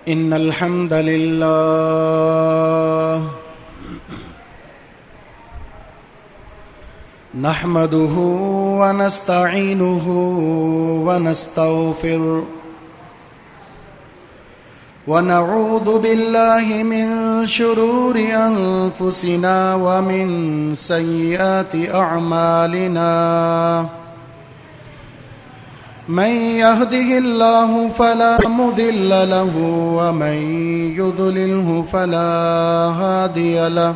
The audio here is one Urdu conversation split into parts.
إن الحمد لله نحمده ونستعينه ونستغفره ونعوذ بالله من شرور أنفسنا ومن سيئات أعمالنا من يهده الله فلا مضل له ومن يضلله فلا هادي له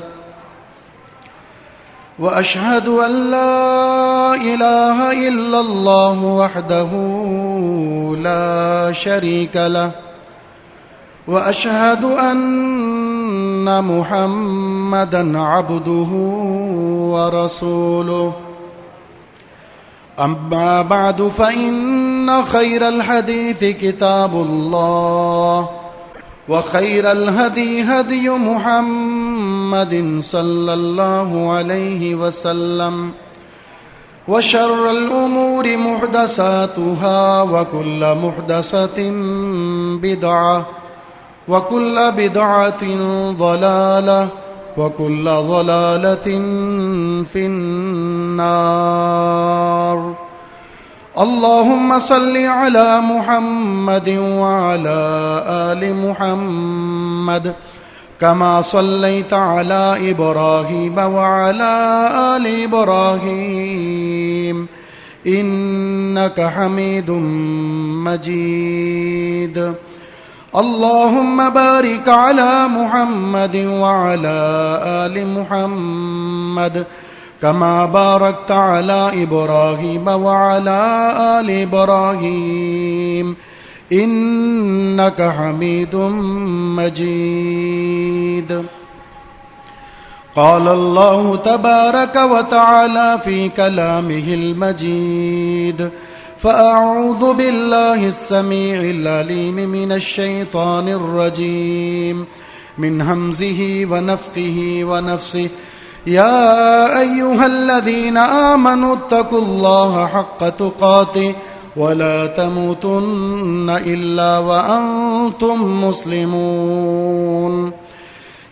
وأشهد أن لا إله إلا الله وحده لا شريك له وأشهد أن محمدًا عبده ورسوله أما بعد فإن خير الحديث كتاب الله وخير الهدي هدي محمد صلى الله عليه وسلم وشر الأمور محدثاتها وكل محدثة بدعة وكل بدعة ضلالة وكل ضلالة في النار اللهم صل على محمد وعلى آل محمد كما صليت على إبراهيم وعلى آل إبراهيم إنك حميد مجيد اللهم بارك على محمد وعلى آل محمد كما باركت على إبراهيم وعلى آل إبراهيم إنك حميد مجيد قال الله تبارك وتعالى في كلامه المجيد فأعوذ بالله السميع العليم من الشيطان الرجيم من همزه ونفخه ونفسه يا أيها الذين آمنوا اتقوا الله حق تقاته ولا تموتن إلا وأنتم مسلمون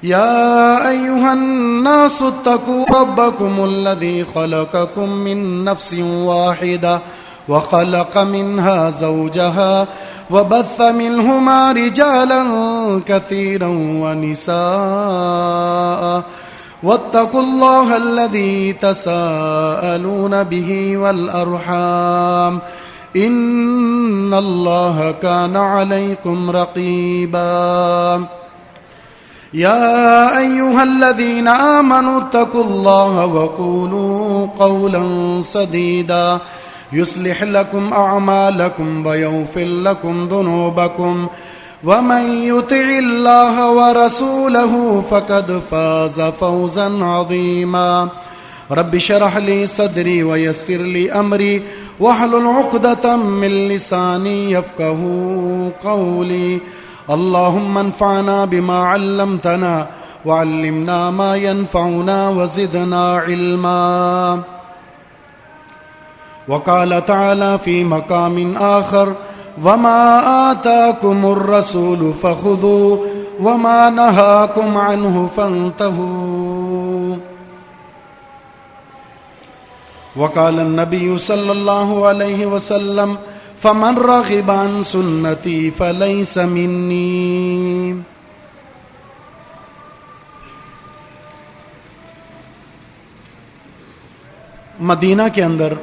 يا أيها الناس اتقوا ربكم الذي خلقكم من نفس واحدة وخلق منها زوجها وبث منهما رجالا كثيرا ونساء واتقوا الله الذي تساءلون به والأرحام إن الله كان عليكم رقيبا يا أيها الذين آمنوا اتقوا الله وقولوا قولا سديدا يصلح لكم أعمالكم ويغفر لكم ذنوبكم ومن يطع الله ورسوله فقد فاز فوزا عظيما رب اشرح لي صدري ويسر لي أمري واحلل عقدة من لساني يفقهوا قولي اللهم انفعنا بما علمتنا وعلمنا ما ينفعنا وزدنا علما وقال تعالى في مقام آخر وما آتاكم الرسول فخذوه وما نهاكم عنه فانتهوا وقال النبي صلى الله عليه وسلم فمن رغب عن سنتي فليس مني مدینہ کے اندر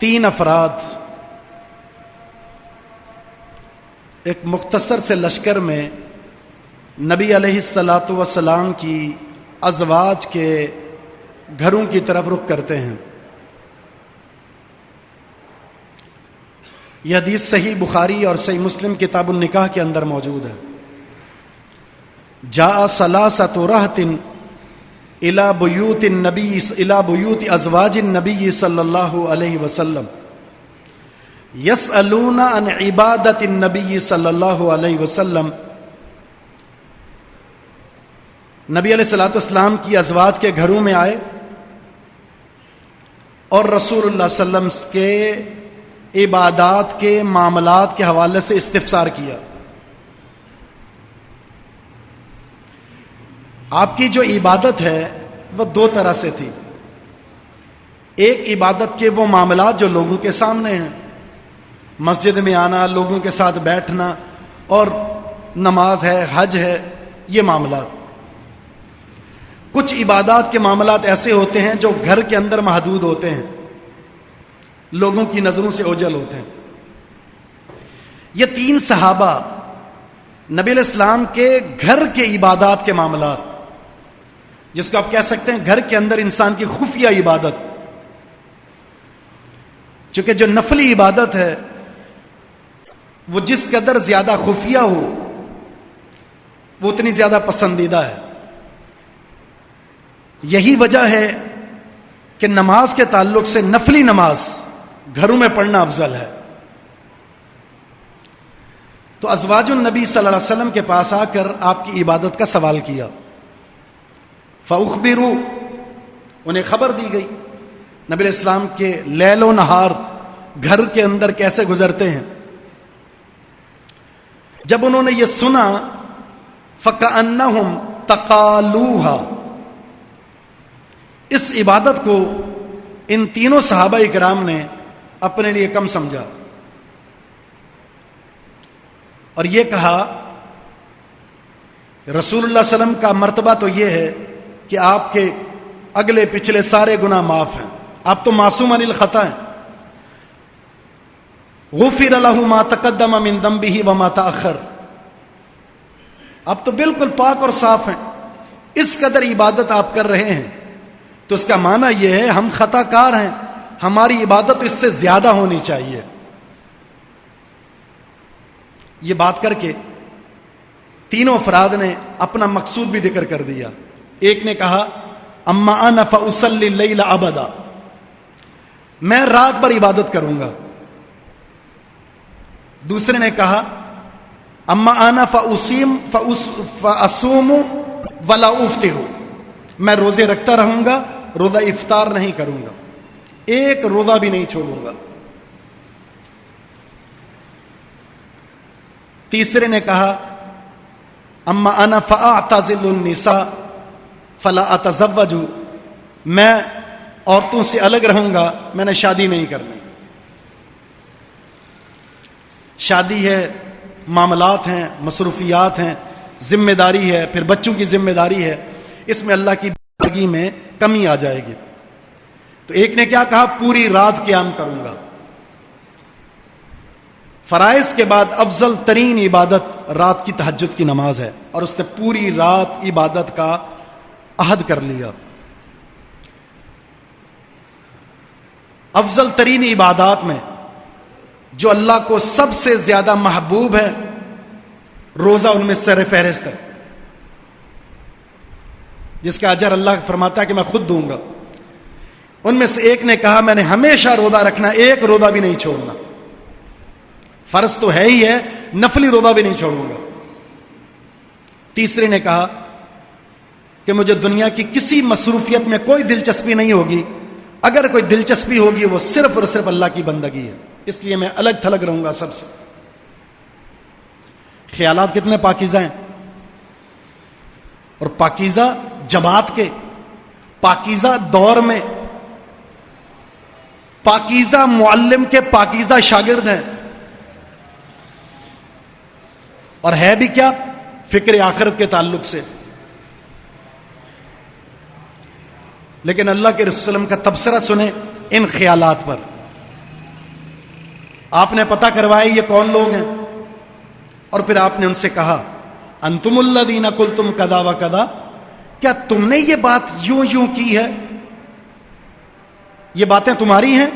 3 افراد ایک مختصر سے لشکر میں نبی علیہ الصلاۃ والسلام کی ازواج کے گھروں کی طرف رخ کرتے ہیں. یہ حدیث صحیح بخاری اور صحیح مسلم کتاب النکاح کے اندر موجود ہے. جاء ثلاثۃ رہط الى بیوت ازواج النبی صلی اللہ علیہ وسلم یسألون عن عبادت النبی صلی اللہ علیہ وسلم. نبی علیہ الصلوۃ والسلام کی ازواج کے گھروں میں آئے اور رسول اللہ صلی اللہ علیہ وسلم کے عبادات کے معاملات کے حوالے سے استفسار کیا. آپ کی جو عبادت ہے وہ دو طرح سے تھی. ایک عبادت کے وہ معاملات جو لوگوں کے سامنے ہیں، مسجد میں آنا، لوگوں کے ساتھ بیٹھنا، اور نماز ہے، حج ہے، یہ معاملات. کچھ عبادات کے معاملات ایسے ہوتے ہیں جو گھر کے اندر محدود ہوتے ہیں، لوگوں کی نظروں سے اوجھل ہوتے ہیں. یہ 3 صحابہ نبی علیہ السلام کے گھر کے عبادات کے معاملات، جس کو آپ کہہ سکتے ہیں گھر کے اندر انسان کی خفیہ عبادت، چونکہ جو نفلی عبادت ہے وہ جس قدر زیادہ خفیہ ہو وہ اتنی زیادہ پسندیدہ ہے. یہی وجہ ہے کہ نماز کے تعلق سے نفلی نماز گھروں میں پڑھنا افضل ہے. تو ازواج النبی صلی اللہ علیہ وسلم کے پاس آ کر آپ کی عبادت کا سوال کیا. فاخبروا، انہیں خبر دی گئی نبی علیہ السلام کے لیل و نہار گھر کے اندر کیسے گزرتے ہیں. جب انہوں نے یہ سنا فَكَأَنَّهُمْ تَقَالُوهَا، اس عبادت کو ان تینوں صحابہ اکرام نے اپنے لیے کم سمجھا اور یہ کہا رسول اللہ صلی اللہ علیہ وسلم کا مرتبہ تو یہ ہے کہ آپ کے اگلے پچھلے سارے گناہ معاف ہیں، آپ تو معصوم عن الخطا ہیں. غفر له ما تقدم من ذنبه وما تأخر، آپ تو بالکل پاک اور صاف ہیں. اس قدر عبادت آپ کر رہے ہیں تو اس کا معنی یہ ہے ہم خطا کار ہیں، ہماری عبادت اس سے زیادہ ہونی چاہیے. یہ بات کر کے تینوں افراد نے اپنا مقصود بھی ذکر کر دیا. ایک نے کہا اما انا فاصلی اللیل ابدا، میں رات بھر عبادت کروں گا. دوسرے نے کہا اما انا فاصوم ولا افطر، میں روزے رکھتا رہوں گا، روزہ افطار نہیں کروں گا، ایک روزہ بھی نہیں چھوڑوں گا. تیسرے نے کہا اما انا فاعتزل النساء فلا اتزوج، میں عورتوں سے الگ رہوں گا، میں نے شادی نہیں کرنی. شادی ہے، معاملات ہیں، مصروفیات ہیں، ذمہ داری ہے، پھر بچوں کی ذمہ داری ہے، اس میں اللہ کی بندگی میں کمی آ جائے گی. تو ایک نے کیا کہا پوری رات قیام کروں گا. فرائض کے بعد افضل ترین عبادت رات کی تہجد کی نماز ہے، اور اس نے پوری رات عبادت کا عہد کر لیا. افضل ترین عبادات میں جو اللہ کو سب سے زیادہ محبوب ہے روزہ ان میں سر فہرست ہے، جس کا اجر اللہ فرماتا ہے کہ میں خود دوں گا. ان میں سے ایک نے کہا میں نے ہمیشہ روزہ رکھنا، ایک روزہ بھی نہیں چھوڑنا. فرض تو ہے ہی ہے، نفلی روزہ بھی نہیں چھوڑوں گا. تیسرے نے کہا کہ مجھے دنیا کی کسی مصروفیت میں کوئی دلچسپی نہیں ہوگی، اگر کوئی دلچسپی ہوگی وہ صرف اور صرف اللہ کی بندگی ہے، اس لیے میں الگ تھلگ رہوں گا سب سے. خیالات کتنے پاکیزہ ہیں، اور پاکیزہ جماعت کے، پاکیزہ دور میں، پاکیزہ معلم کے پاکیزہ شاگرد ہیں. اور ہے بھی کیا؟ فکر آخرت کے تعلق سے. لیکن اللہ کے رسول صلی اللہ علیہ وسلم کا تبصرہ سنیں ان خیالات پر. آپ نے پتہ کروایا یہ کون لوگ ہیں، اور پھر آپ نے ان سے کہا انتم الذین قلتم کذا و کذا، کیا تم نے یہ بات یوں یوں کی ہے، یہ باتیں تمہاری ہیں؟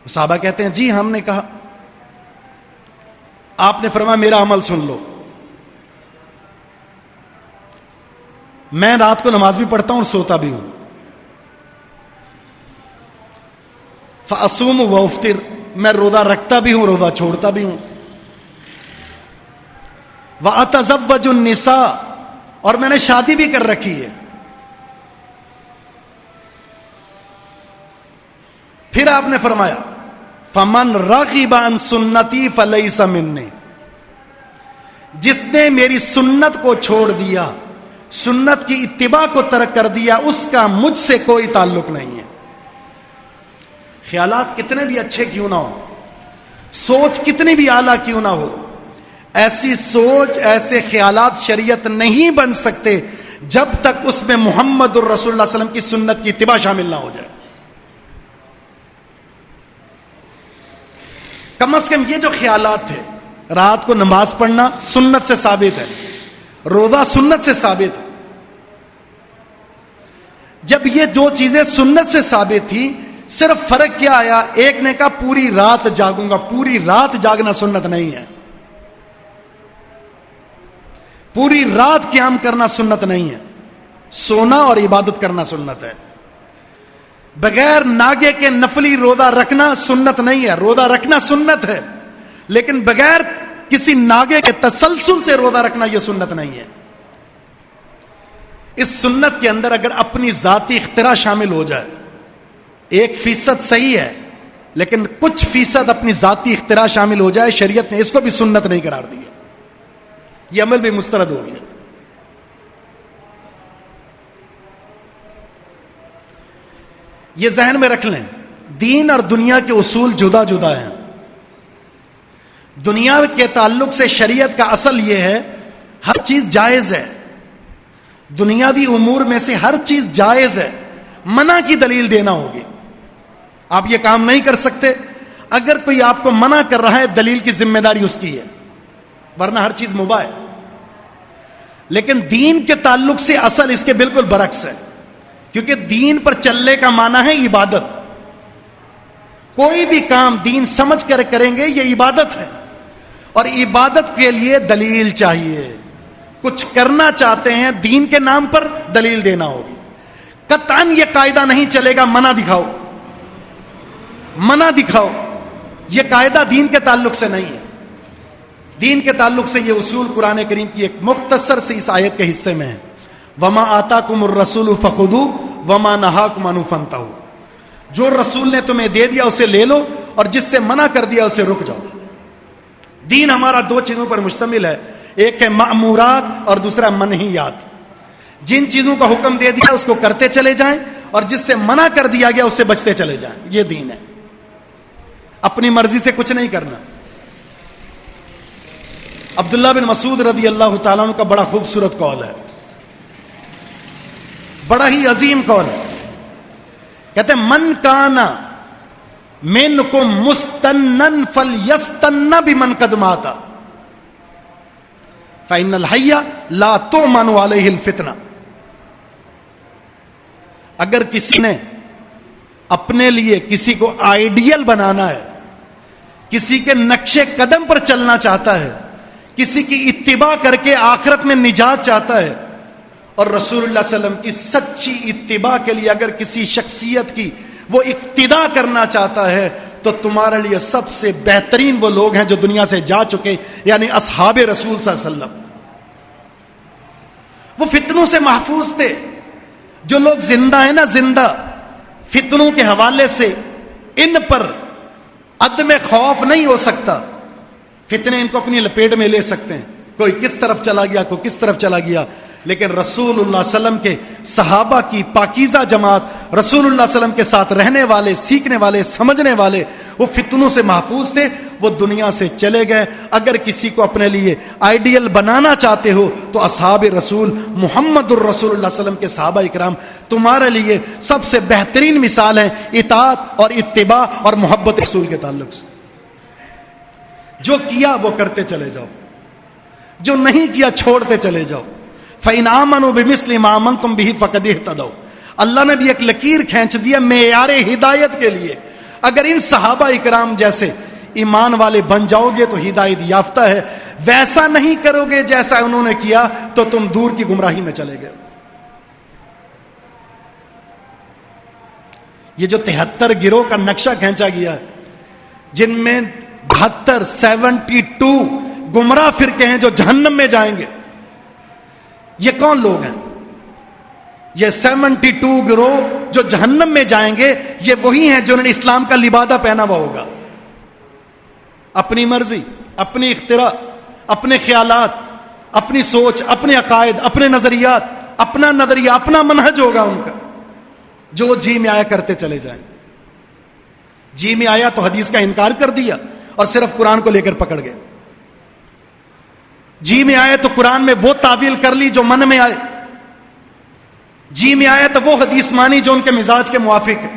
صحابہ کہتے ہیں جی ہم نے کہا. آپ نے فرمایا میرا عمل سن لو، میں رات کو نماز بھی پڑھتا ہوں اور سوتا بھی ہوں. فاصوم وافطر، میں روزہ رکھتا بھی ہوں، روزہ چھوڑتا بھی ہوں. واتزوج النساء، اور میں نے شادی بھی کر رکھی ہے. پھر آپ نے فرمایا فمن رغب عن سنتی فلیس منی، جس نے میری سنت کو چھوڑ دیا، سنت کی اتباع کو ترک کر دیا، اس کا مجھ سے کوئی تعلق نہیں ہے۔ خیالات کتنے بھی اچھے کیوں نہ ہو، سوچ کتنی بھی اعلیٰ کیوں نہ ہو، ایسی سوچ، ایسے خیالات شریعت نہیں بن سکتے جب تک اس میں محمد الرسول اللہ صلی اللہ علیہ وسلم کی سنت کی اتباع شامل نہ ہو جائے۔ کم از کم یہ جو خیالات تھے، رات کو نماز پڑھنا سنت سے ثابت ہے، روزہ سنت سے ثابت ہے۔ جب یہ جو چیزیں سنت سے ثابت تھی، صرف فرق کیا آیا؟ ایک نے کہا پوری رات جاگوں گا، پوری رات جاگنا سنت نہیں ہے، پوری رات قیام کرنا سنت نہیں ہے، سونا اور عبادت کرنا سنت ہے۔ بغیر ناگے کے نفلی روزہ رکھنا سنت نہیں ہے، روزہ رکھنا سنت ہے، لیکن بغیر کسی ناگے کے تسلسل سے روزہ رکھنا یہ سنت نہیں ہے۔ اس سنت کے اندر اگر اپنی ذاتی اختراع شامل ہو جائے، 1% صحیح ہے، لیکن کچھ فیصد اپنی ذاتی اختراع شامل ہو جائے، شریعت نے اس کو بھی سنت نہیں قرار دیا، یہ عمل بھی مسترد ہو گیا۔ یہ ذہن میں رکھ لیں، دین اور دنیا کے اصول جدا جدا ہیں۔ دنیا کے تعلق سے شریعت کا اصل یہ ہے، ہر چیز جائز ہے، دنیاوی امور میں سے ہر چیز جائز ہے، منع کی دلیل دینا ہوگی۔ آپ یہ کام نہیں کر سکتے، اگر کوئی آپ کو منع کر رہا ہے دلیل کی ذمہ داری اس کی ہے، ورنہ ہر چیز مباح ہے۔ لیکن دین کے تعلق سے اصل اس کے بالکل برعکس ہے، کیونکہ دین پر چلنے کا معنی ہے عبادت۔ کوئی بھی کام دین سمجھ کر کریں گے یہ عبادت ہے، اور عبادت کے لیے دلیل چاہیے۔ کچھ کرنا چاہتے ہیں دین کے نام پر، دلیل دینا ہوگی۔ قطعاً یہ قاعدہ نہیں چلے گا منع دکھاؤ، منع دکھاؤ، یہ قاعدہ دین کے تعلق سے نہیں ہے۔ دین کے تعلق سے یہ اصول قرآن کریم کی ایک مختصر سی اس آیت کے حصے میں ہے، وَمَا آتَاكُمُ الرَّسُولُ فَخُذُوهُ وَمَا نَهَاكُمْ عَنْهُ فَانْتَهُوا، جو رسول نے تمہیں دے دیا اسے لے لو، اور جس سے منع کر دیا اسے رک جاؤ۔ دین ہمارا دو چیزوں پر مشتمل ہے، ایک ہے مأمورات اور دوسرا منہیات۔ جن چیزوں کا حکم دے دیا اس کو کرتے چلے جائیں، اور جس سے منع کر دیا گیا اس سے بچتے چلے جائیں، یہ دین ہے۔ اپنی مرضی سے کچھ نہیں کرنا۔ عبداللہ بن مسعود رضی اللہ تعالیٰ عنہ کا بڑا خوبصورت قول ہے، بڑا ہی عظیم قول ہے۔ کہتے ہیں من کانا منکم مستنن فلیستن بمن قد مات فإن الحی لا تؤمن علیہ الفتنہ۔ اگر کسی نے اپنے لیے کسی کو آئیڈیل بنانا ہے، کسی کے نقش قدم پر چلنا چاہتا ہے، کسی کی اتباع کر کے آخرت میں نجات چاہتا ہے، اور رسول اللہ صلی اللہ علیہ وسلم کی سچی اتباع کے لیے اگر کسی شخصیت کی وہ اقتداء کرنا چاہتا ہے، تو تمہارے لیے سب سے بہترین وہ لوگ ہیں جو دنیا سے جا چکے، یعنی اصحاب رسول صلی اللہ علیہ وسلم۔ وہ فتنوں سے محفوظ تھے۔ جو لوگ زندہ ہیں نا، زندہ فتنوں کے حوالے سے ان پر عدم خوف نہیں ہو سکتا۔ فتنے ان کو اپنی لپیٹ میں لے سکتے ہیں، کوئی کس طرف چلا گیا، کوئی کس طرف چلا گیا، لیکن رسول اللہ صلی اللہ علیہ وسلم کے صحابہ کی پاکیزہ جماعت، رسول اللہ صلی اللہ علیہ وسلم کے ساتھ رہنے والے، سیکھنے والے، سمجھنے والے، وہ فتنوں سے محفوظ تھے، وہ دنیا سے چلے گئے۔ اگر کسی کو اپنے لیے آئیڈیل بنانا چاہتے ہو تو اصحاب رسول محمد الرسول اللہ صلی اللہ علیہ وسلم کے صحابہ اکرام تمہارے لیے سب سے بہترین مثال ہیں اطاعت اور اتباع اور محبت رسول کے تعلق سے۔ جو کیا وہ کرتے چلے جاؤ، جو نہیں کیا چھوڑتے چلے جاؤ۔ فَإِنْ آمَنُوا بِمِثْلِ مَا آمَنْتُمْ بِهِ فَقَدِ اهْتَدَوْا۔ اللہ نے بھی ایک لکیر کھینچ دیا معیار ہدایت کے لیے۔ اگر ان صحابہ اکرام جیسے ایمان والے بن جاؤ گے تو ہدایت یافتہ ہے، ویسا نہیں کرو گے جیسا انہوں نے کیا تو تم دور کی گمراہی میں چلے گئے۔ یہ جو 73 گروہ کا نقشہ کھینچا گیا ہے، جن میں 72 گمراہ فرقے ہیں جو جہنم میں جائیں گے، یہ کون لوگ ہیں؟ یہ 72 گروہ جو جہنم میں جائیں گے، یہ وہی ہیں جنہوں نے اسلام کا لبادہ پہنا ہوا ہوگا، اپنی مرضی، اپنی اختراع، اپنے خیالات، اپنی سوچ، اپنے عقائد، اپنے نظریات، اپنا نظریہ، اپنا منہج ہوگا ان کا، جو جی میں آیا کرتے چلے جائیں. جی میں آیا تو حدیث کا انکار کر دیا اور صرف قرآن کو لے کر پکڑ گئے. جی میں آئے تو قرآن میں وہ تعویل کر لی جو من میں آئے. جی میں آئے تو وہ حدیث مانی جو ان کے مزاج کے موافق ہے.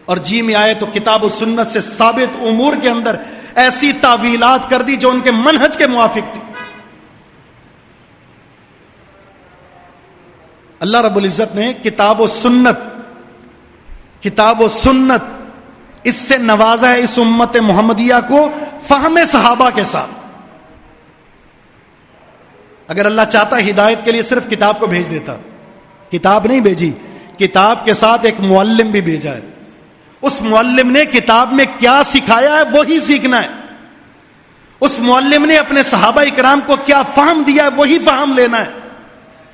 اور جی میں آئے تو کتاب و سنت سے ثابت امور کے اندر ایسی تعویلات کر دی جو ان کے منہج کے موافق تھی. اللہ رب العزت نے کتاب و سنت اس سے نوازا ہے اس امت محمدیہ کو فہم صحابہ کے ساتھ. اگر اللہ چاہتا ہدایت کے لیے صرف کتاب کو بھیج دیتا، کتاب نہیں بھیجی، کتاب کے ساتھ ایک معلم بھی بھیجا ہے. اس معلم نے کتاب میں کیا سکھایا ہے وہی سیکھنا ہے. اس معلم نے اپنے صحابہ اکرام کو کیا فہم دیا ہے وہی فہم لینا ہے.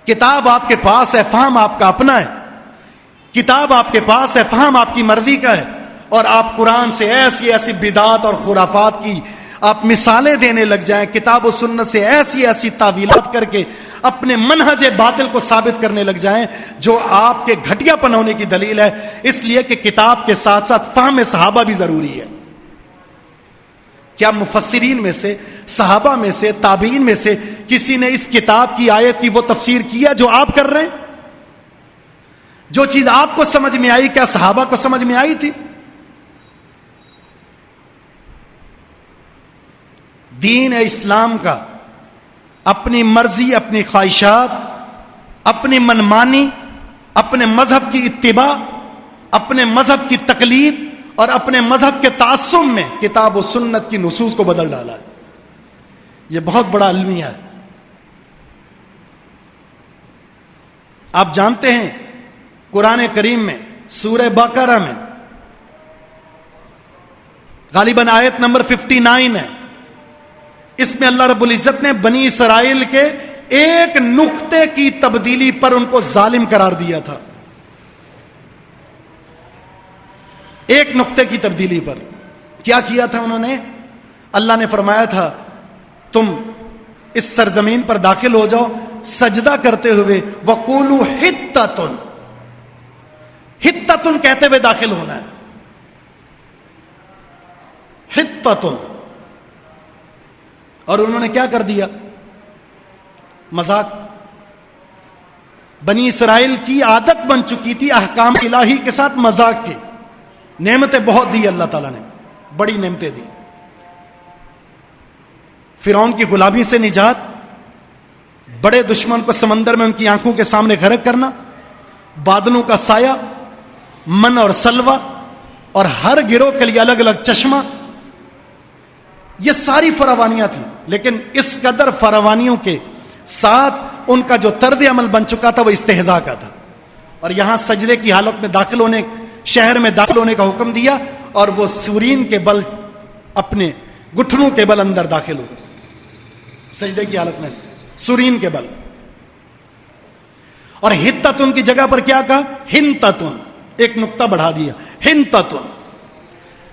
کتاب آپ کے پاس ہے، فہم آپ کا اپنا ہے. کتاب آپ کے پاس ہے، فہم آپ کی مرضی کا ہے. اور آپ قرآن سے ایسی ایسی بدعات اور خرافات کی آپ مثالیں دینے لگ جائیں، کتاب و سنت سے ایسی ایسی تعویلات کر کے اپنے منہج باطل کو ثابت کرنے لگ جائیں جو آپ کے گھٹیا پن ہونے کی دلیل ہے. اس لیے کہ کتاب کے ساتھ ساتھ فہم صحابہ بھی ضروری ہے. کیا مفسرین میں سے، صحابہ میں سے، تابعین میں سے کسی نے اس کتاب کی آیت کی وہ تفسیر کیا جو آپ کر رہے ہیں؟ جو چیز آپ کو سمجھ میں آئی کیا صحابہ کو سمجھ میں آئی تھی؟ دین اسلام کا اپنی مرضی، اپنی خواہشات، اپنی منمانی، اپنے مذہب کی اتباع، اپنے مذہب کی تقلید اور اپنے مذہب کے تعصب میں کتاب و سنت کی نصوص کو بدل ڈالا ہے. یہ بہت بڑا المیہ ہے. آپ جانتے ہیں قرآن کریم میں سورہ بقرہ میں غالباً آیت نمبر 59 ہے. اس میں اللہ رب العزت نے بنی اسرائیل کے ایک نقطے کی تبدیلی پر ان کو ظالم قرار دیا تھا. ایک نقطے کی تبدیلی پر کیا کیا تھا انہوں نے؟ اللہ نے فرمایا تھا تم اس سرزمین پر داخل ہو جاؤ سجدہ کرتے ہوئے، وَقُولُوا حِطَّةٌ، حِطَّةٌ کہتے ہوئے داخل ہونا ہے. حِطَّةٌ. اور انہوں نے کیا کر دیا؟ مذاق. بنی اسرائیل کی عادت بن چکی تھی احکام الہی کے ساتھ مذاق کی. نعمتیں بہت دی اللہ تعالیٰ نے، بڑی نعمتیں دی. فرعون کی غلامی سے نجات، بڑے دشمن کو سمندر میں ان کی آنکھوں کے سامنے غرق کرنا، بادلوں کا سایہ، من اور سلوہ، اور ہر گروہ کے لیے الگ الگ چشمہ. یہ ساری فراوانیاں تھیں. لیکن اس قدر فراوانیوں کے ساتھ ان کا جو طرز عمل بن چکا تھا وہ استہزاء کا تھا. اور یہاں سجدے کی حالت میں داخل ہونے، شہر میں داخل ہونے کا حکم دیا اور وہ سورین کے بل، اپنے گٹھنوں کے بل اندر داخل ہو گئے. سجدے کی حالت میں سورین کے بل. اور حِطَّةٌ کی جگہ پر کیا کہا؟ حِنْطَةٌ. ایک نقطہ بڑھا دیا، حِنْطَةٌ.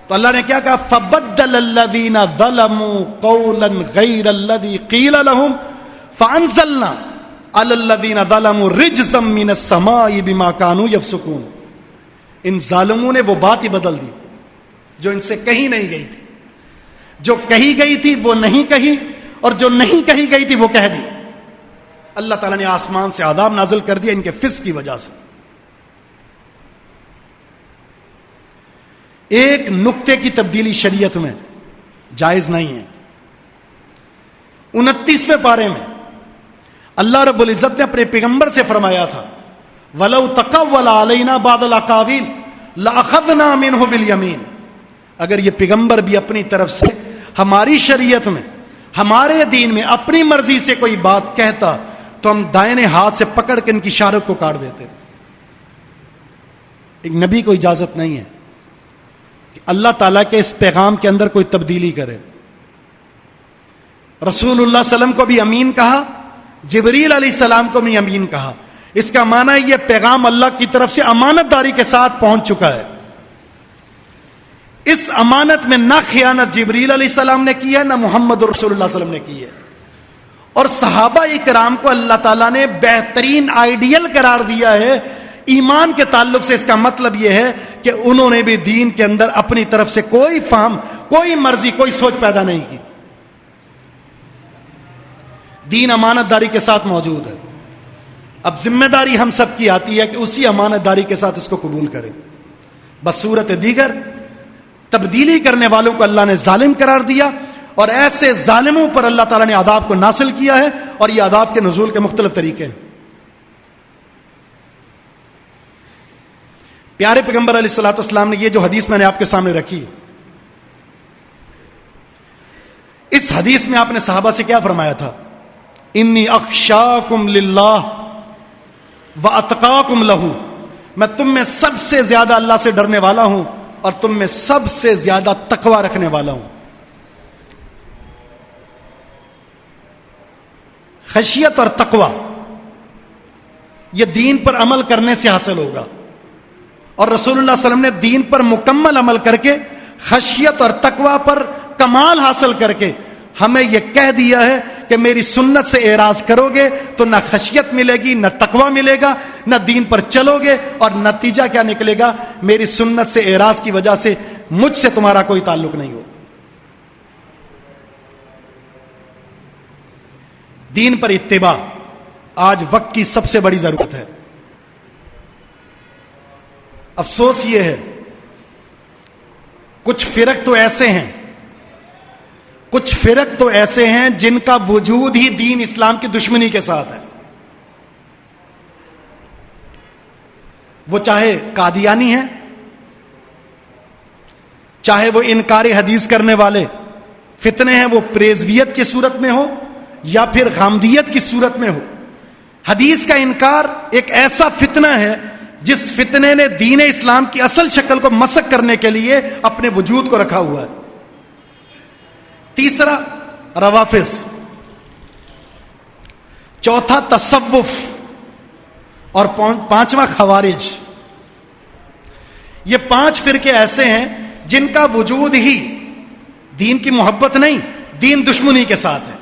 تو اللہ نے کیا کہا؟ فَبَدَّلَ الَّذِينَ ظَلَمُوا قَوْلًا غَيْرَ الَّذِي قِيلَ لَهُمْ فَأَنزَلْنَا عَلَى الَّذِينَ ظَلَمُوا رِجْزًا مِّنَ السَّمَاءِ بِمَا كَانُوا يَفْسُقُونَ. ان ظالموں نے وہ بات ہی بدل دی جو ان سے کہی نہیں گئی تھی. جو کہی گئی تھی وہ نہیں کہی، اور جو نہیں کہی گئی تھی وہ کہہ دی. اللہ تعالیٰ نے آسمان سے عذاب نازل کر دیا ان کے فسق کی وجہ سے. ایک نقطے کی تبدیلی شریعت میں جائز نہیں ہے. 29ویں پارے میں اللہ رب العزت نے اپنے پیغمبر سے فرمایا تھا وَلَوْ تَقَوَّلَ عَلَيْنَا بَعْضَ الْأَقَاوِيلِ لَأَخَذْنَا مِنْهُ بِالْيَمِينِ. اگر یہ پیغمبر بھی اپنی طرف سے ہماری شریعت میں، ہمارے دین میں اپنی مرضی سے کوئی بات کہتا تو ہم دائنے ہاتھ سے پکڑ کے ان کی شارک کو کاٹ دیتے. ایک نبی کو اجازت نہیں ہے کہ اللہ تعالیٰ کے اس پیغام کے اندر کوئی تبدیلی کرے. رسول اللہ صلی اللہ علیہ وسلم کو بھی امین کہا، جبریل علیہ السلام کو بھی امین کہا. اس کا معنی یہ پیغام اللہ کی طرف سے امانت داری کے ساتھ پہنچ چکا ہے. اس امانت میں نہ خیانت جبریل علیہ السلام نے کی ہے، نہ محمد رسول اللہ صلی اللہ علیہ وسلم نے کی ہے. اور صحابہ اکرام کو اللہ تعالیٰ نے بہترین آئیڈیل قرار دیا ہے ایمان کے تعلق سے. اس کا مطلب یہ ہے کہ انہوں نے بھی دین کے اندر اپنی طرف سے کوئی فہم، کوئی مرضی، کوئی سوچ پیدا نہیں کی. دین امانت داری کے ساتھ موجود ہے. اب ذمہ داری ہم سب کی آتی ہے کہ اسی امانت داری کے ساتھ اس کو قبول کریں. بصورت دیگر تبدیلی کرنے والوں کو اللہ نے ظالم قرار دیا، اور ایسے ظالموں پر اللہ تعالیٰ نے عذاب کو نازل کیا ہے، اور یہ عذاب کے نزول کے مختلف طریقے ہیں. پیارے پیغمبر علیہ الصلوۃ والسلام نے یہ جو حدیث میں نے آپ کے سامنے رکھی، اس حدیث میں آپ نے صحابہ سے کیا فرمایا تھا؟ انی اخشاکم للہ واتقاکم لہ، میں تم میں سب سے زیادہ اللہ سے ڈرنے والا ہوں اور تم میں سب سے زیادہ تقوی رکھنے والا ہوں. خشیت اور تقوی یہ دین پر عمل کرنے سے حاصل ہوگا، اور رسول اللہ صلی اللہ علیہ وسلم نے دین پر مکمل عمل کر کے خشیت اور تقوی پر کمال حاصل کر کے ہمیں یہ کہہ دیا ہے کہ میری سنت سے اعراض کرو گے تو نہ خشیت ملے گی، نہ تقوی ملے گا، نہ دین پر چلو گے، اور نتیجہ کیا نکلے گا؟ میری سنت سے اعراض کی وجہ سے مجھ سے تمہارا کوئی تعلق نہیں ہوگا. دین پر اتباع آج وقت کی سب سے بڑی ضرورت ہے. افسوس یہ ہے کچھ فرق تو ایسے ہیں جن کا وجود ہی دین اسلام کی دشمنی کے ساتھ ہے. وہ چاہے قادیانی ہیں، چاہے وہ انکار حدیث کرنے والے فتنے ہیں، وہ پریزویت کی صورت میں ہو یا پھر غامدیت کی صورت میں ہو. حدیث کا انکار ایک ایسا فتنہ ہے جس فتنے نے دین اسلام کی اصل شکل کو مسخ کرنے کے لیے اپنے وجود کو رکھا ہوا ہے. تیسرا روافض، چوتھا تصوف، اور پانچواں خوارج. یہ 5 فرقے ایسے ہیں جن کا وجود ہی دین کی محبت نہیں، دین دشمنی کے ساتھ ہے.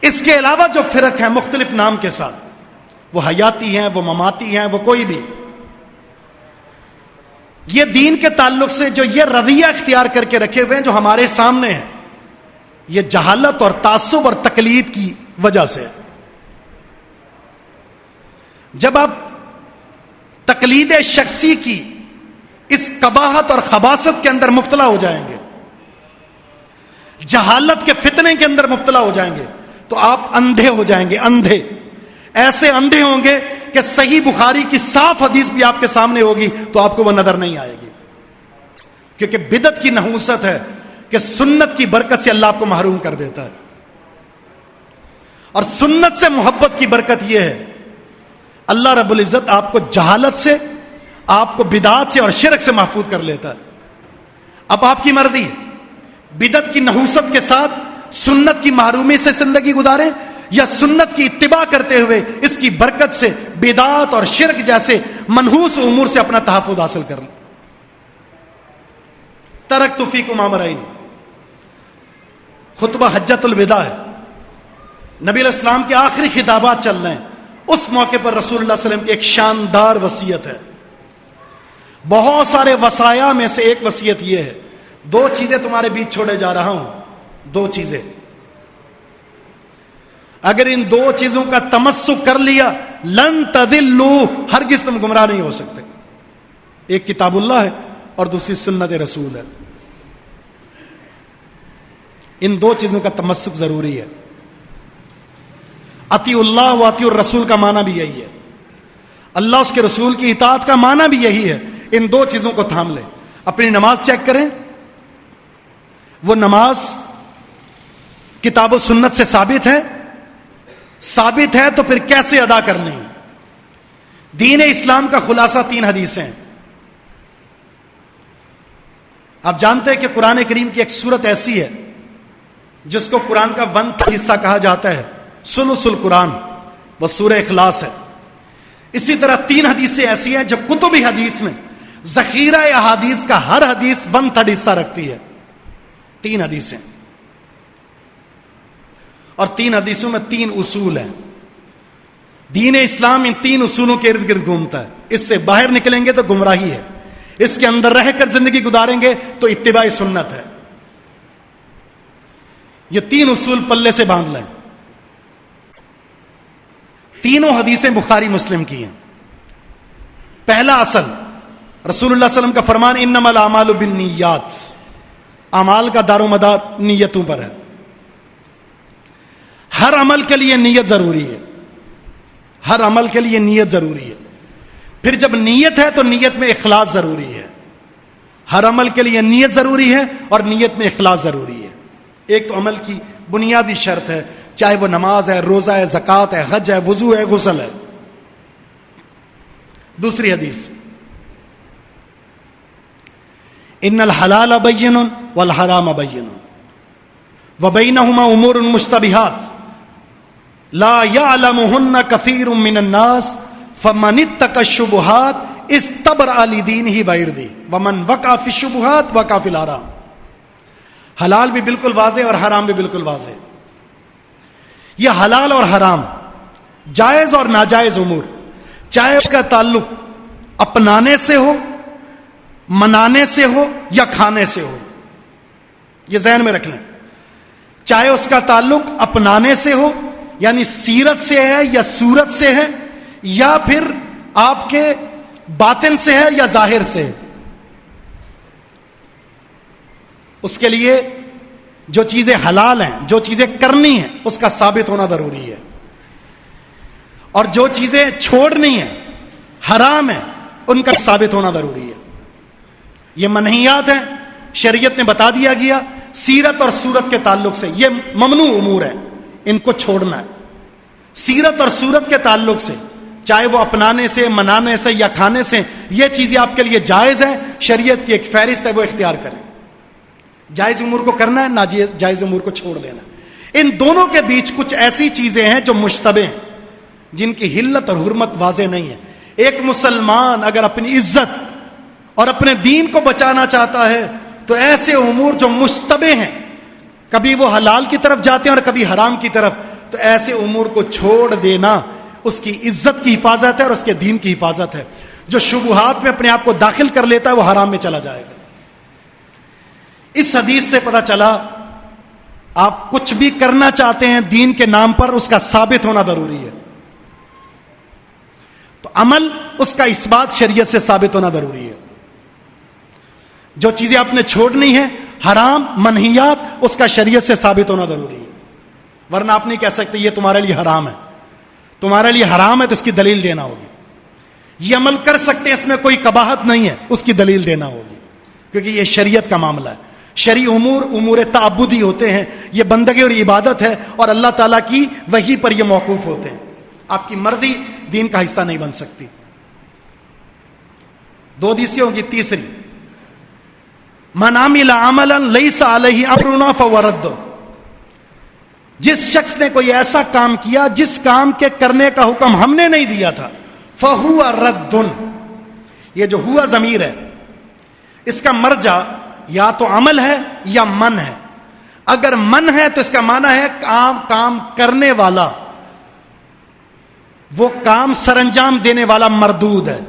اس کے علاوہ جو فرق ہیں مختلف نام کے ساتھ، وہ حیاتی ہیں، وہ مماتی ہیں، وہ کوئی بھی، یہ دین کے تعلق سے جو یہ رویہ اختیار کر کے رکھے ہوئے ہیں جو ہمارے سامنے ہیں، یہ جہالت اور تعصب اور تقلید کی وجہ سے. جب آپ تقلید شخصی کی اس قباحت اور خباثت کے اندر مبتلا ہو جائیں گے، جہالت کے فتنے کے اندر مبتلا ہو جائیں گے، تو آپ اندھے ہو جائیں گے. اندھے، ایسے اندھے ہوں گے کہ صحیح بخاری کی صاف حدیث بھی آپ کے سامنے ہوگی تو آپ کو وہ نظر نہیں آئے گی. کیونکہ بدعت کی نحوست ہے کہ سنت کی برکت سے اللہ آپ کو محروم کر دیتا ہے، اور سنت سے محبت کی برکت یہ ہے اللہ رب العزت آپ کو جہالت سے، آپ کو بدعات سے اور شرک سے محفوظ کر لیتا ہے. اب آپ کی مرضی، بدعت کی نحوست کے ساتھ سنت کی محرومی سے زندگی گزاریں یا سنت کی اتباع کرتے ہوئے اس کی برکت سے بدعات اور شرک جیسے منحوس امور سے اپنا تحفظ حاصل کر لیں. ترکت فیکم امرین، خطبہ حجۃ الوداع ہے، نبی علیہ السلام کے آخری خطابات چل رہے ہیں. اس موقع پر رسول اللہ صلی اللہ علیہ وسلم کی ایک شاندار وصیت ہے. بہت سارے وصایا میں سے ایک وصیت یہ ہے، 2 چیزیں تمہارے بیچ چھوڑے جا رہا ہوں. 2 چیزیں، اگر ان 2 چیزوں کا تمسک کر لیا لن تضلوا، ہرگز تم گمراہ نہیں ہو سکتے. ایک کتاب اللہ ہے اور دوسری سنت رسول ہے. ان 2 چیزوں کا تمسک ضروری ہے. اطیع اللہ و اطیع الرسول کا معنی بھی یہی ہے، اللہ اس کے رسول کی اطاعت کا معنی بھی یہی ہے. ان 2 چیزوں کو تھام لیں. اپنی نماز چیک کریں، وہ نماز کتاب و سنت سے ثابت ہے تو پھر کیسے ادا کرنی ہے؟ دین اسلام کا خلاصہ 3 حدیثیں ہیں. آپ جانتے ہیں کہ قرآن کریم کی ایک سورت ایسی ہے جس کو قرآن کا 1 حصہ کہا جاتا ہے، ثلث القرآن، وہ سورہ اخلاص ہے. اسی طرح 3 حدیثیں ایسی ہیں جو کتب حدیث میں ذخیرہ احادیث کا ہر حدیث 1/3 حصہ رکھتی ہے. 3 حدیثیں، اور 3 حدیثوں میں 3 اصول ہیں. دین اسلام ان 3 اصولوں کے ارد گرد گھومتا ہے. اس سے باہر نکلیں گے تو گمراہی ہے، اس کے اندر رہ کر زندگی گزاریں گے تو اتباع سنت ہے. یہ 3 اصول پلے سے باندھ لیں. تینوں حدیثیں بخاری مسلم کی ہیں. پہلا اصل، رسول اللہ صلی اللہ علیہ وسلم کا فرمان انما الاعمال بالنیات، اعمال کا دار و مدار نیتوں پر ہے. ہر عمل کے لیے نیت ضروری ہے، ہر عمل کے لیے نیت ضروری ہے. پھر جب نیت ہے تو نیت میں اخلاص ضروری ہے. ہر عمل کے لیے نیت ضروری ہے اور نیت میں اخلاص ضروری ہے. ایک تو عمل کی بنیادی شرط ہے، چاہے وہ نماز ہے، روزہ ہے، زکوٰۃ ہے، حج ہے، وضو ہے، غسل ہے. دوسری حدیث، ان الحلال بین والحرام بین وبینہما امور مشتبہات لا یعلمہن کثیر من الناس فمن اتقى الشبہات استبرأ لدینہ وعرضہ ومن وقع فی الشبہات وقع فی الحرام. حلال بھی بالکل واضح اور حرام بھی بالکل واضح. یہ حلال اور حرام، جائز اور ناجائز امور، چاہے اس کا تعلق اپنانے سے ہو، منانے سے ہو یا کھانے سے ہو، یہ ذہن میں رکھ لیں. چاہے اس کا تعلق اپنانے سے ہو، یعنی سیرت سے ہے یا صورت سے ہے، یا پھر آپ کے باطن سے ہے یا ظاہر سے ہے، اس کے لیے جو چیزیں حلال ہیں، جو چیزیں کرنی ہیں، اس کا ثابت ہونا ضروری ہے. اور جو چیزیں چھوڑنی ہیں، حرام ہیں، ان کا ثابت ہونا ضروری ہے. یہ منہیات ہیں، شریعت نے بتا دیا گیا. سیرت اور صورت کے تعلق سے یہ ممنوع امور ہیں، ان کو چھوڑنا ہے. سیرت اور صورت کے تعلق سے، چاہے وہ اپنانے سے، منانے سے یا کھانے سے، یہ چیزیں آپ کے لیے جائز ہیں. شریعت کی ایک فہرست ہے، وہ اختیار کریں. جائز امور کو کرنا ہے، ناجائز امور کو چھوڑ دینا. ان دونوں کے بیچ کچھ ایسی چیزیں ہیں جو مشتبہ ہیں، جن کی حلت اور حرمت واضح نہیں ہے. ایک مسلمان اگر اپنی عزت اور اپنے دین کو بچانا چاہتا ہے تو ایسے امور جو مشتبہ ہیں، کبھی وہ حلال کی طرف جاتے ہیں اور کبھی حرام کی طرف، تو ایسے امور کو چھوڑ دینا اس کی عزت کی حفاظت ہے اور اس کے دین کی حفاظت ہے. جو شبہات میں اپنے آپ کو داخل کر لیتا ہے وہ حرام میں چلا جائے گا. اس حدیث سے پتہ چلا آپ کچھ بھی کرنا چاہتے ہیں دین کے نام پر، اس کا ثابت ہونا ضروری ہے. تو عمل، اس کا اثبات شریعت سے ثابت ہونا ضروری ہے. جو چیزیں آپ نے چھوڑنی ہیں، حرام منہیات، اس کا شریعت سے ثابت ہونا ضروری ہے. ورنہ آپ نہیں کہہ سکتے یہ تمہارے لیے حرام ہے. تمہارے لیے حرام ہے تو اس کی دلیل دینا ہوگی. یہ عمل کر سکتے ہیں، اس میں کوئی قباحت نہیں ہے، اس کی دلیل دینا ہوگی، کیونکہ یہ شریعت کا معاملہ ہے. شرعی امور امور تعبدی ہوتے ہیں، یہ بندگی اور عبادت ہے، اور اللہ تعالیٰ کی وحی پر یہ موقوف ہوتے ہیں. آپ کی مرضی دین کا حصہ نہیں بن سکتی. 2 حدیثیں ہوگی. تیسری، من عمل عملا لیس علیہ امرنا فہو رد. جس شخص نے کوئی ایسا کام کیا جس کام کے کرنے کا حکم ہم نے نہیں دیا تھا، فہو رد. یہ جو ہوا ضمیر ہے، اس کا مرجع یا تو عمل ہے یا من ہے. اگر من ہے تو اس کا معنی ہے کام کرنے والا، وہ کام سر انجام دینے والا مردود ہے.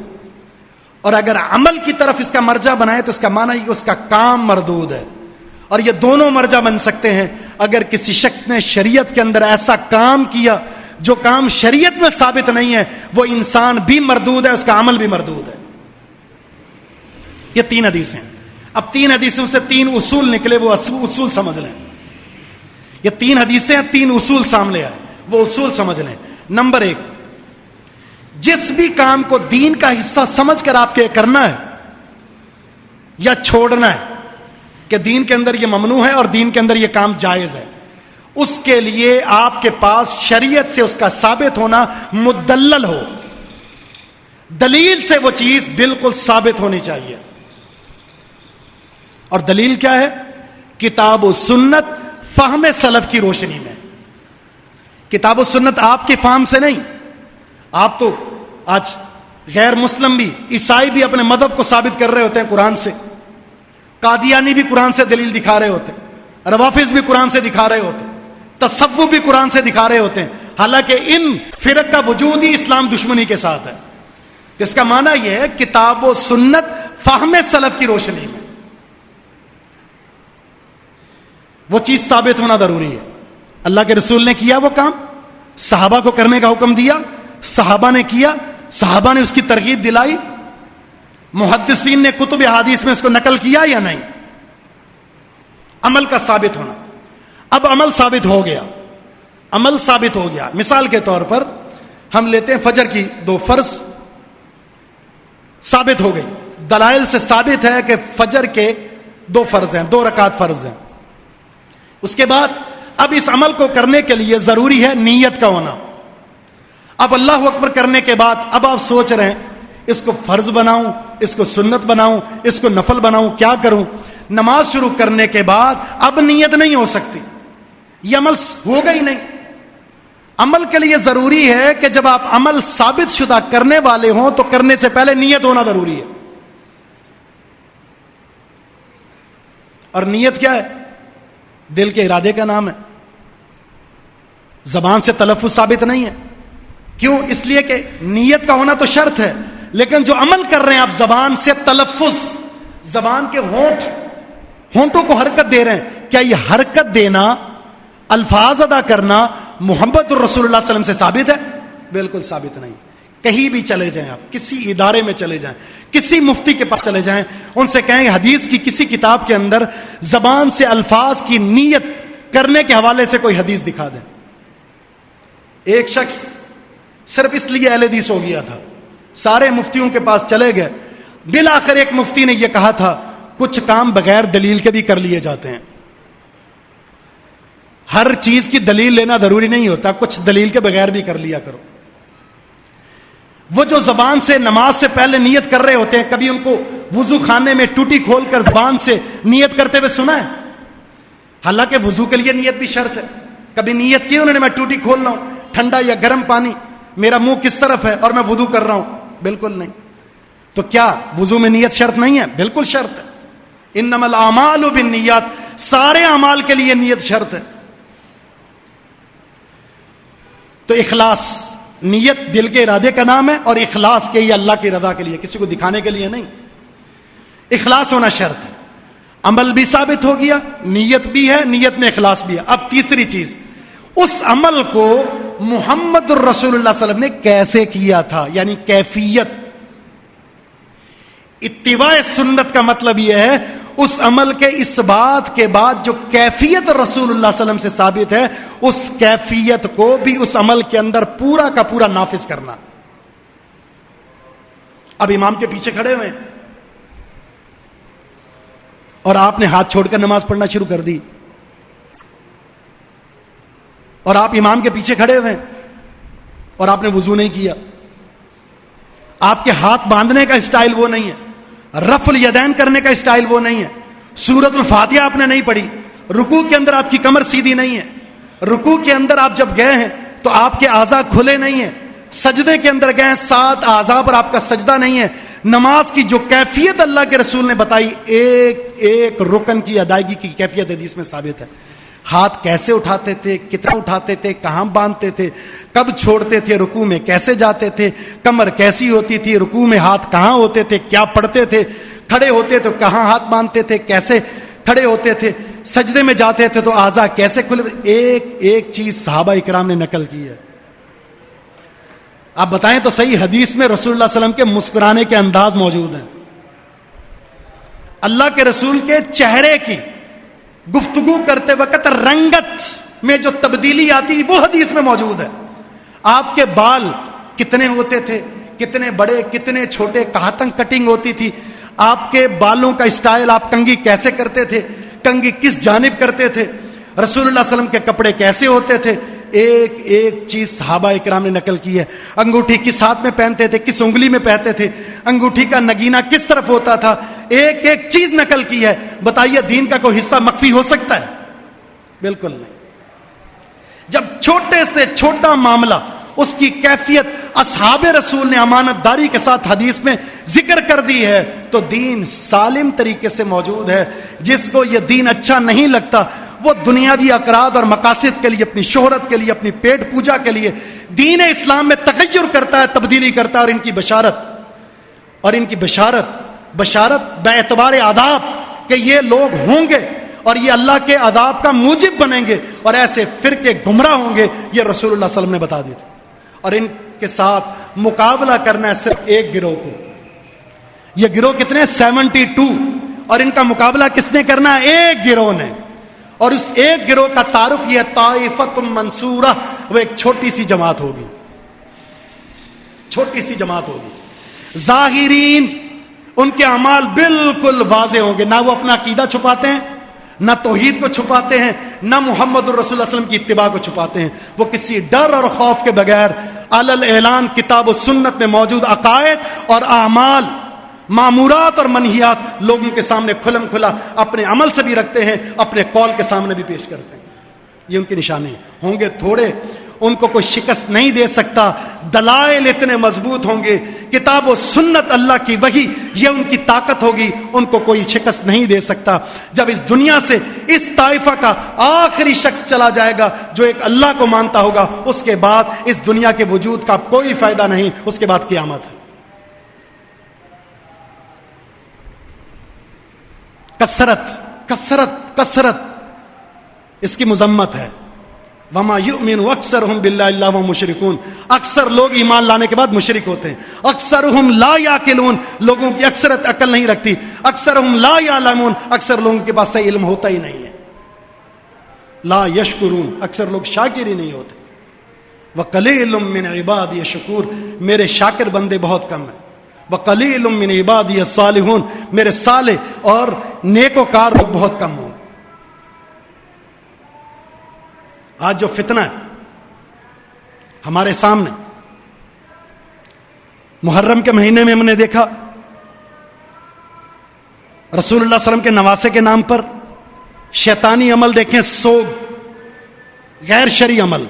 اور اگر عمل کی طرف اس کا مرجع بنائے تو اس کا معنی ہے کہ اس کا کام مردود ہے. اور یہ دونوں مرجع بن سکتے ہیں. اگر کسی شخص نے شریعت کے اندر ایسا کام کیا جو کام شریعت میں ثابت نہیں ہے، وہ انسان بھی مردود ہے، اس کا عمل بھی مردود ہے. یہ 3 حدیثیں. اب 3 حدیثوں سے 3 اصول نکلے، وہ اصول سمجھ لیں. یہ 3 حدیثیں 3 اصول سامنے آئے، وہ اصول سمجھ لیں. نمبر 1، جس بھی کام کو دین کا حصہ سمجھ کر آپ کے کرنا ہے یا چھوڑنا ہے کہ دین کے اندر یہ ممنوع ہے اور دین کے اندر یہ کام جائز ہے، اس کے لیے آپ کے پاس شریعت سے اس کا ثابت ہونا مدلل ہو. دلیل سے وہ چیز بالکل ثابت ہونی چاہیے. اور دلیل کیا ہے؟ کتاب و سنت، فہم سلف کی روشنی میں. کتاب و سنت آپ کے فہم سے نہیں. آپ تو آج غیر مسلم بھی، عیسائی بھی اپنے مذہب کو ثابت کر رہے ہوتے ہیں قرآن سے، قادیانی بھی قرآن سے دلیل دکھا رہے ہوتے ہیں، روافظ بھی قرآن سے دکھا رہے ہوتے ہیں، تصوف بھی قرآن سے دکھا رہے ہوتے ہیں، حالانکہ ان فرق کا وجود ہی اسلام دشمنی کے ساتھ ہے۔ اس کا معنی یہ ہے کتاب و سنت فہم سلف کی روشنی میں وہ چیز ثابت ہونا ضروری ہے۔ اللہ کے رسول نے کیا وہ کام، صحابہ کو کرنے کا حکم دیا، صحابہ نے کیا، صحابہ نے اس کی ترغیب دلائی، محدثین نے کتب احادیث میں اس کو نقل کیا یا نہیں، عمل کا ثابت ہونا۔ اب عمل ثابت ہو گیا، عمل ثابت ہو گیا۔ مثال کے طور پر ہم لیتے ہیں فجر کی 2 فرض ثابت ہو گئی، دلائل سے ثابت ہے کہ فجر کے 2 فرض ہیں، 2 رکعت فرض ہیں۔ اس کے بعد اب اس عمل کو کرنے کے لیے ضروری ہے نیت کا ہونا۔ اب اللہ اکبر کرنے کے بعد اب آپ سوچ رہے ہیں اس کو فرض بناؤں، اس کو سنت بناؤں، اس کو نفل بناؤں، کیا کروں؟ نماز شروع کرنے کے بعد اب نیت نہیں ہو سکتی، یہ عمل ہوگا ہی نہیں۔ عمل کے لیے ضروری ہے کہ جب آپ عمل ثابت شدہ کرنے والے ہوں تو کرنے سے پہلے نیت ہونا ضروری ہے۔ اور نیت کیا ہے؟ دل کے ارادے کا نام ہے، زبان سے تلفظ ثابت نہیں ہے۔ کیوں؟ اس لیے کہ نیت کا ہونا تو شرط ہے، لیکن جو عمل کر رہے ہیں آپ زبان سے تلفظ، زبان کے ہونٹوں کو حرکت دے رہے ہیں، کیا یہ حرکت دینا، الفاظ ادا کرنا محمد الرسول اللہ صلی اللہ علیہ وسلم سے ثابت ہے؟ بالکل ثابت نہیں۔ کہیں بھی چلے جائیں آپ، کسی ادارے میں چلے جائیں، کسی مفتی کے پاس چلے جائیں، ان سے کہیں حدیث کی کسی کتاب کے اندر زبان سے الفاظ کی نیت کرنے کے حوالے سے کوئی حدیث دکھا دیں۔ ایک شخص صرف اس لیے اہل حدیث ہو گیا تھا، سارے مفتیوں کے پاس چلے گئے، بالآخر ایک مفتی نے یہ کہا تھا کچھ کام بغیر دلیل کے بھی کر لیے جاتے ہیں، ہر چیز کی دلیل لینا ضروری نہیں ہوتا، کچھ دلیل کے بغیر بھی کر لیا کرو۔ وہ جو زبان سے نماز سے پہلے نیت کر رہے ہوتے ہیں، کبھی ان کو وضو خانے میں ٹوٹی کھول کر زبان سے نیت کرتے ہوئے سنا ہے؟ حالانکہ وضو کے لیے نیت بھی شرط ہے۔ کبھی نیت کی انہوں نے میں ٹوٹی کھولنا ہوں، ٹھنڈا یا گرم پانی، میرا منہ کس طرف ہے اور میں وضو کر رہا ہوں؟ بالکل نہیں۔ تو کیا وضو میں نیت شرط نہیں ہے؟ بالکل شرط ہے۔ انما الاعمال بالنیات، سارے اعمال کے لیے نیت شرط ہے۔ تو اخلاص، نیت دل کے ارادے کا نام ہے، اور اخلاص کے یہ اللہ کی رضا کے لیے، کسی کو دکھانے کے لیے نہیں۔ اخلاص ہونا شرط ہے۔ عمل بھی ثابت ہو گیا، نیت بھی ہے، نیت میں اخلاص بھی ہے۔ اب تیسری چیز، اس عمل کو محمد الرسول اللہ صلی اللہ علیہ وسلم نے کیسے کیا تھا، یعنی کیفیت۔ اتباع سنت کا مطلب یہ ہے اس عمل کے اس بات کے بعد جو کیفیت رسول اللہ صلی اللہ علیہ وسلم سے ثابت ہے، اس کیفیت کو بھی اس عمل کے اندر پورا کا پورا نافذ کرنا۔ اب امام کے پیچھے کھڑے ہوئے اور آپ نے ہاتھ چھوڑ کر نماز پڑھنا شروع کر دی، اور آپ امام کے پیچھے کھڑے ہوئے اور آپ نے وضو نہیں کیا، آپ کے ہاتھ باندھنے کا اسٹائل وہ نہیں ہے، رفع الیدین کرنے کا اسٹائل وہ نہیں ہے، سورۃ الفاتحہ آپ نے نہیں پڑھی، رکوع کے اندر آپ کی کمر سیدھی نہیں ہے، رکوع کے اندر آپ جب گئے ہیں تو آپ کے اعضاء کھلے نہیں ہیں، سجدے کے اندر گئے 7 اعضاء پر آپ کا سجدہ نہیں ہے۔ نماز کی جو کیفیت اللہ کے رسول نے بتائی، ایک ایک رکن کی ادائیگی کی کیفیت حدیث میں ثابت ہے۔ ہاتھ کیسے اٹھاتے تھے، کتنا اٹھاتے تھے، کہاں باندھتے تھے، کب چھوڑتے تھے، رکوع میں کیسے جاتے تھے، کمر کیسی ہوتی تھی، رکوع میں ہاتھ کہاں ہوتے تھے، کیا پڑھتے تھے، کھڑے ہوتے تو کہاں ہاتھ باندھتے تھے، کیسے کھڑے ہوتے تھے، سجدے میں جاتے تھے تو اعضاء کیسے کھلے، ایک ایک چیز صحابہ اکرام نے نقل کی ہے۔ آپ بتائیں تو صحیح، حدیث میں رسول اللہ صلی اللہ علیہ وسلم کے مسکرانے کے انداز موجود ہیں، اللہ کے رسول کے چہرے کی گفتگو کرتے وقت رنگت میں جو تبدیلی آتی وہ حدیث میں موجود ہے۔ آپ کے بال کتنے ہوتے تھے، کتنے بڑے، کتنے چھوٹے، کہاں تک کٹنگ ہوتی تھی، آپ کے بالوں کا اسٹائل، آپ کنگھی کیسے کرتے تھے، کنگھی کس جانب کرتے تھے، رسول اللہ صلی اللہ علیہ وسلم کے کپڑے کیسے ہوتے تھے، ایک ایک چیز صحابہ اکرام نے نقل کی ہے۔ انگوٹھی کس ہاتھ میں پہنتے تھے، کس انگلی میں پہنتے تھے، انگوٹھی کا نگینہ کس طرف ہوتا تھا، ایک ایک چیز نقل کی ہے۔ بتائیے دین کا کوئی حصہ مخفی ہو سکتا ہے؟ بالکل نہیں۔ جب چھوٹے سے چھوٹا معاملہ اس کی کیفیت اصحاب رسول نے امانت داری کے ساتھ حدیث میں ذکر کر دی ہے، تو دین سالم طریقے سے موجود ہے۔ جس کو یہ دین اچھا نہیں لگتا وہ دنیاوی اقراض اور مقاصد کے لیے، اپنی شہرت کے لیے، اپنی پیٹ پوجا کے لیے دین اسلام میں تغیر کرتا ہے، تبدیلی کرتا ہے، اور ان کی بشارت بے اعتبار آداب کہ یہ لوگ ہوں گے اور یہ اللہ کے عذاب کا موجب بنیں گے اور ایسے فرقے گمراہ ہوں گے، یہ رسول اللہ صلی اللہ علیہ وسلم نے بتا دی تھی۔ اور ان کے ساتھ مقابلہ کرنا ہے صرف ایک گروہ کو۔ یہ گروہ کتنے؟ 72، اور ان کا مقابلہ کس نے کرنا ہے؟ ایک گروہ نے، اور اس ایک گروہ کا تعارف یہ طائفۃ منصورہ، وہ ایک چھوٹی سی جماعت ہوگی، چھوٹی سی جماعت ہوگی۔ ظاہرین، ان کے اعمال بالکل واضح ہوں گے، نہ وہ اپنا عقیدہ چھپاتے ہیں، نہ توحید کو چھپاتے ہیں، نہ محمد الرسول اللہ علیہ وسلم کی اتباع کو چھپاتے ہیں۔ وہ کسی ڈر اور خوف کے بغیر علی اعلان کتاب و سنت میں موجود عقائد اور اعمال، معمورات اور منہیات لوگوں کے سامنے کھلم کھلا اپنے عمل سے بھی رکھتے ہیں، اپنے قول کے سامنے بھی پیش کرتے ہیں۔ یہ ان کی نشانی ہے۔ ہوں گے تھوڑے، ان کو کوئی شکست نہیں دے سکتا، دلائل اتنے مضبوط ہوں گے، کتاب و سنت اللہ کی وحی، یہ ان کی طاقت ہوگی، ان کو کوئی شکست نہیں دے سکتا۔ جب اس دنیا سے اس طائفہ کا آخری شخص چلا جائے گا جو ایک اللہ کو مانتا ہوگا، اس کے بعد اس دنیا کے وجود کا کوئی فائدہ نہیں، اس کے بعد قیامت ہے۔ کثرت اس کی مذمت ہے۔ وما یؤمن اکثرهم باللہ الا وهم مشرکون، اکثر لوگ ایمان لانے کے بعد مشرک ہوتے ہیں۔ اکثرهم لا یعقلون، لوگوں کی اکثرت عقل نہیں رکھتی۔ اکثرهم لا یعلمون، اکثر لوگوں کے پاس صحیح علم ہوتا ہی نہیں ہے۔ لا یشکرون، اکثر لوگ شاکر ہی نہیں ہوتے۔ وقلیل من عبادی الشکور، میرے شاکر بندے بہت کم ہیں۔ وقلیل من عبادی الصالحون، میرے صالح اور نیکوکار لوگ بہت کم ہوں گے۔ آج جو فتنہ ہے ہمارے سامنے، محرم کے مہینے میں ہم نے دیکھا رسول اللہ صلی اللہ علیہ وسلم کے نواسے کے نام پر شیطانی عمل دیکھیں، سوگ، غیر شرعی عمل،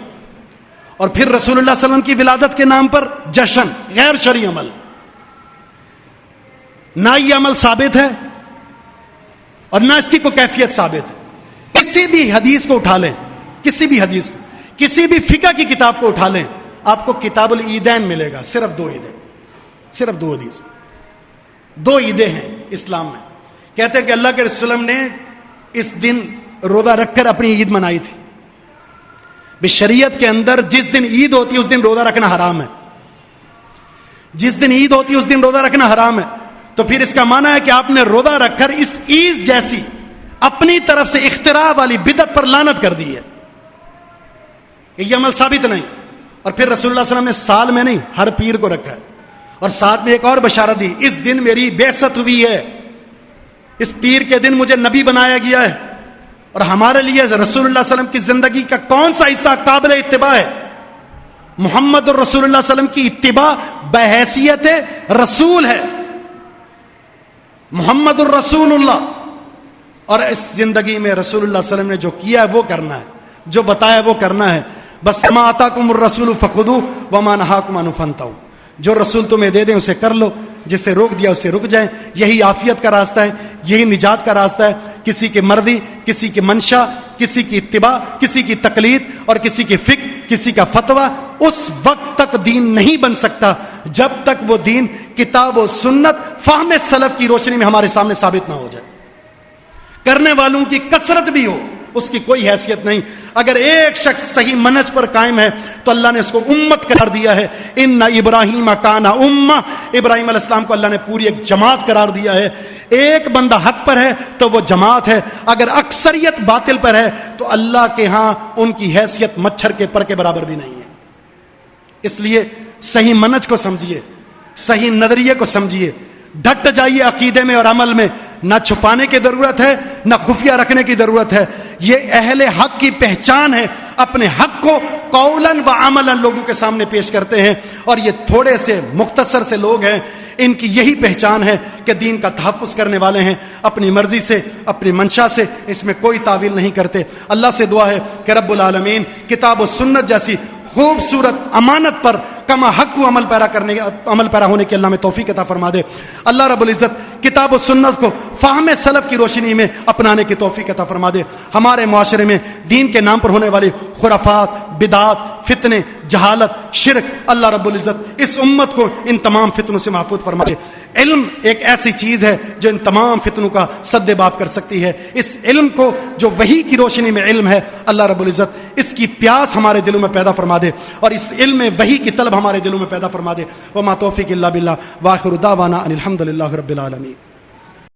اور پھر رسول اللہ صلی اللہ علیہ وسلم کی ولادت کے نام پر جشن، غیر شرعی عمل۔ نہ یہ عمل ثابت ہے اور نہ اس کی کوئی کیفیت ثابت ہے۔ کسی بھی حدیث کو اٹھا لیں، کسی بھی حدیث کو، کسی بھی فقہ کی کتاب کو اٹھا لیں، آپ کو کتاب العیدین ملے گا، صرف 2 عیدیں، صرف 2 حدیث، 2 عیدیں ہیں اسلام میں۔ کہتے ہیں کہ اللہ کے رسول نے اس دن روزہ رکھ کر اپنی عید منائی تھی۔ بشریعت کے اندر جس دن عید ہوتی ہے اس دن روزہ رکھنا حرام ہے، جس دن عید ہوتی ہے اس دن روزہ رکھنا حرام ہے۔ تو پھر اس کا معنی ہے کہ آپ نے روزہ رکھ کر اس عید جیسی اپنی طرف سے اختراع والی بدعت پر لعنت کر دی ہے کہ یہ عمل ثابت نہیں۔ اور پھر رسول اللہ صلی اللہ علیہ وسلم نے سال میں نہیں، ہر پیر کو رکھا ہے، اور ساتھ میں ایک اور بشارت دی، اس دن میری بعثت ہوئی ہے، اس پیر کے دن مجھے نبی بنایا گیا ہے۔ اور ہمارے لیے رسول اللہ صلی اللہ علیہ وسلم کی زندگی کا کون سا حصہ قابل اتباع ہے؟ محمد الرسول اللہ صلی اللہ علیہ وسلم کی اتباع بحیثیت رسول ہے، محمد الرسول اللہ۔ اور اس زندگی میں رسول اللہ صلی اللہ علیہ وسلم نے جو کیا ہے وہ کرنا ہے، جو بتایا وہ کرنا ہے۔ بس ما آتاکم الرسول فخذوہ وما نہاکم عنہ فانتہوا، جو رسول تمہیں دے دیں اسے کر لو، جسے روک دیا اسے رک جائیں۔ یہی عافیت کا راستہ ہے، یہی نجات کا راستہ ہے۔ کسی کی مرضی، کسی کی منشا، کسی کی اتباع، کسی کی تقلید اور کسی کی فکر، کسی کا فتویٰ اس وقت تک دین نہیں بن سکتا جب تک وہ دین کتاب و سنت فہم سلف کی روشنی میں ہمارے سامنے ثابت نہ ہو جائے۔ کرنے والوں کی کثرت بھی ہو، اس کی کوئی حیثیت نہیں۔ اگر ایک شخص صحیح منہج پر قائم ہے تو اللہ نے اس کو امت قرار دیا ہے۔ ان ابراہیم کان امہ، ابراہیم علیہ السلام کو اللہ نے پوری ایک جماعت قرار دیا ہے۔ ایک بندہ حق پر ہے تو وہ جماعت ہے، اگر اکثریت باطل پر ہے تو اللہ کے ہاں ان کی حیثیت مچھر کے پر کے برابر بھی نہیں ہے۔ اس لیے صحیح منہج کو سمجھیے، صحیح نظریے کو سمجھیے، ڈٹ جائیے عقیدے میں اور عمل میں، نہ چھپانے کی ضرورت ہے نہ خفیہ رکھنے کی ضرورت ہے۔ یہ اہل حق کی پہچان ہے، اپنے حق کو قولاً و عملاً لوگوں کے سامنے پیش کرتے ہیں، اور یہ تھوڑے سے مختصر سے لوگ ہیں، ان کی یہی پہچان ہے کہ دین کا تحفظ کرنے والے ہیں، اپنی مرضی سے، اپنی منشا سے اس میں کوئی تعویل نہیں کرتے۔ اللہ سے دعا ہے کہ رب العالمین کتاب و سنت جیسی خوبصورت امانت پر کما حق کو عمل پیرا ہونے کی اللہ میں توفیق عطا فرما دے. اللہ رب العزت کتاب و سنت کو فہم سلف کی روشنی میں اپنانے کی توفیق عطا فرما دے. ہمارے معاشرے میں دین کے نام پر ہونے والی خرافات، بدعات، فتنے، جہالت، شرک، اللہ رب العزت اس امت کو ان تمام فتنوں سے محفوظ فرما دے. علم ایک ایسی چیز ہے جو ان تمام فتنوں کا سد باب کر سکتی ہے. اس علم کو جو وحی کی روشنی میں علم ہے، اللہ رب العزت اس کی پیاس ہمارے دلوں میں پیدا فرما دے اور اس علم میں وحی کی طلب ہمارے دلوں میں پیدا فرما دے. وما توفیق الا باللہ، وآخر دعوانا ان الحمد للہ رب العالمین.